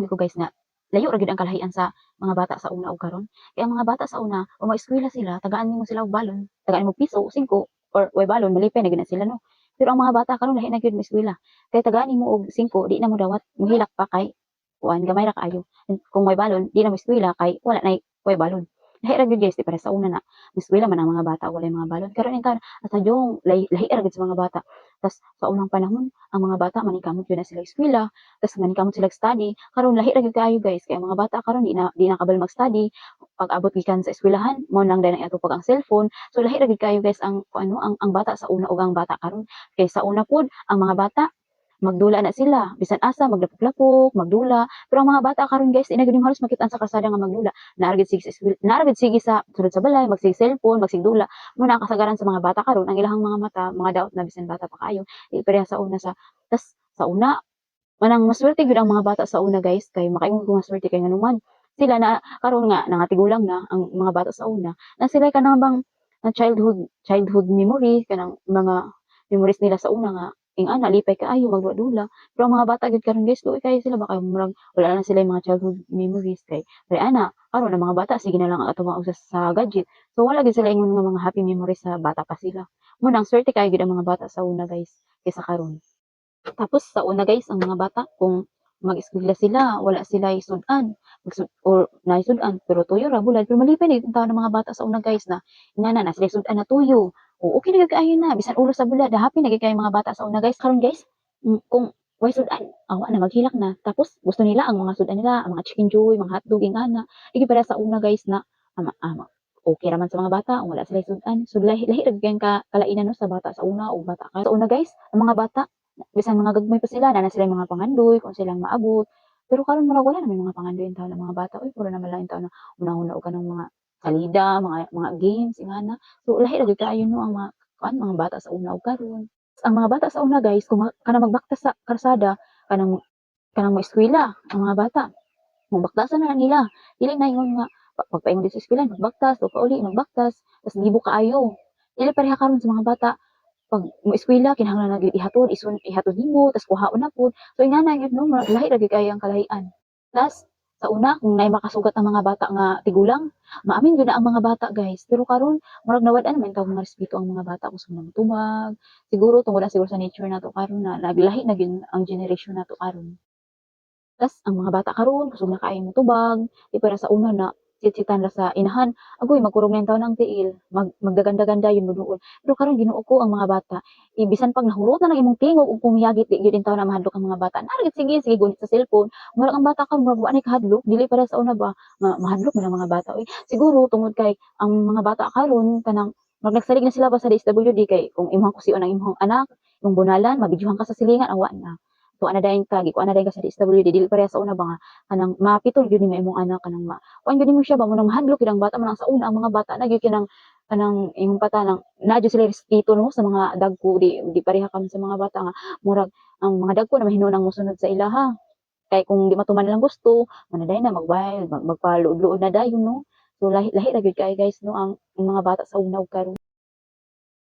ko guys nga layo ra gyud ang kalahian sa mga bata sa una ug karon. Kaya ang mga bata sa una kung eskwela sila tagaan nimo sila og balon, tagaan mo piso, 5 or way balon malipay na gyud na sila no. Pero ang mga bata karon lahi na gyud eskwela. Kaya tagaan nimo og 5 di na mo dawat mohilak pa kay kuan gamay ra kaayo. Kung may balon di na mo eskwela kay wala nay way balon. Lahi ra gyud guys di para sa una na eskwela man ang mga bata walay mga balon. Karon intaw asa yung lahi ra gyud sa mga bata. Tas sa unang panahon ang mga bata manikamot gyud na sila eskwela tas manikamot sila study karon lahi ra gyud kaayo guys kay ang mga bata karon di na kabal mag-study pag abot gikan sa eskwelahan mao nang dai atupag ang cellphone so lahi ra gyud kaayo guys ang ano ang bata sa una ug ang bata karon kay sa una pod ang mga bata magdula na sila bisan asa maglapok-lapok magdula pero ang mga bata karon guys di na gyud mo halos makita sa kalsada nga magdula naara gyud sige sa naara gyud sige sa sulod sa balay magsig cellphone magsig dula mo na ang kasagaran sa mga bata karon ang ilahang mga mata mga daot na bisan bata pa kaayo di pareha sa una sa tas sa una manang maswerte gyud ang mga bata sa una guys kay makaingon ko nga swerte kay nganuman sila na karon nga nangatigulang na ang mga bata sa una na sila kanang bang childhood memory kanang mga memories nila sa una nga ana lipay kaayo magdula-dula pero ang mga bata gyud karon guys luoy kayo sila baka murag wala na sila yung mga childhood memories kay ana karon ang mga bata sige na lang ang atong sa gadget so wala gyud sila ingon nga mga happy memories sa bata pa sila mo nang swerte kayo gyud ang mga bata sa una guys kaysa karon. Tapos sa una guys, ang mga bata kung mag-eskwela sila, wala sila sudan, or naisudan, pero tuyo ra bulad, pero malipay na yung taon ng mga bata sa una guys na, ingana na sila sudan na tuyo. O okay na gagaayon na, bisan ulo sa bulad, happy na gagaayon mga bata sa una guys. Karon guys, kung way sudan, awa na maghilak na. Tapos gusto nila ang mga sudan nila, ang mga chicken joy, mga hotdog, ingana. Igi para sa una guys na, okay raman sa mga bata, wala sila sudan. So lahi ra gyud ka kalainan no sa bata sa una o bata ka. Sa una guys, ang mga bata bisan mga gagmay pa sila na sila mga pangandoy kung silang maabot pero karon murag wala na may mga pangandoy taon ng mga bata oy puro naman lang taon na una-una og kanang mga salida mga games ingana so lahi ra gyud kaayo no ang mga bata sa una ug karon ang mga bata sa una guys kung kanang magbaktas sa kalsada kanang eskwela ang mga bata magbaktasan na nila dili na ingon nga pagpaingon sa eskwela magbaktas o pauli magbaktas tas gibo kaayo dili pareha karon sa mga bata pag mo-eskwela kinahanglan na gyud ihatod nimo tas kuhaon na pod. So ingana gyud no lahi ra gyud kayo ang kalahian. Tas sa una kung naay makasugat ang mga bata nga tigulang, maamin gyud na ang mga bata guys. Pero karon murag nawad-an man tawag nga respeto ang mga bata kung sa mga tubag. Siguro tungod na siguro sa nature nato karon na lahi na gyud ang generation nato karon. Tas ang mga bata karon kusog na kaayo motubag, di para sa una na sitsitan ra sa inahan, agoy magkurog na taon ng tiil, magdaganda-ganda yun mo doon. Pero karon Ginoo ko ang mga bata, bisan pag nahurutan ang imong tingog ug pumiyagit di gyud taon na mahadlok ang mga bata. Nara sige sige gunit sa cellphone. Murag ang bata karon murag wa nay kahadlok, dili para sa una ba nga mahadlok man ang mga bata. Oy, siguro tungod kay ang mga bata karon kanang nagsalig na sila ba sa DSWD kay kung imong kusion ang imong anak, imong bunalan, mabidyohan ka sa silingan, awa na. So ana dayon ka gi ko ana dayon ka sa DSWD dili pareha sa una ba nga kanang mapitol gyud nimo imong anak kanang kuan gyud nimo siya ba mo nang mahadlok gyud ang bata man sa una ang mga bata na gyud kanang imong patanang na gyud sila respeto no sa mga dagko di pareha kami sa mga bata nga murag ang mga dagko na mahinunang mosunod sa ilaha kay kung di matuman nilang gusto mana dayon na magbayad magpaluod-luod na dayon no so lahi ra gyud kay guys no ang mga bata sa una ug karon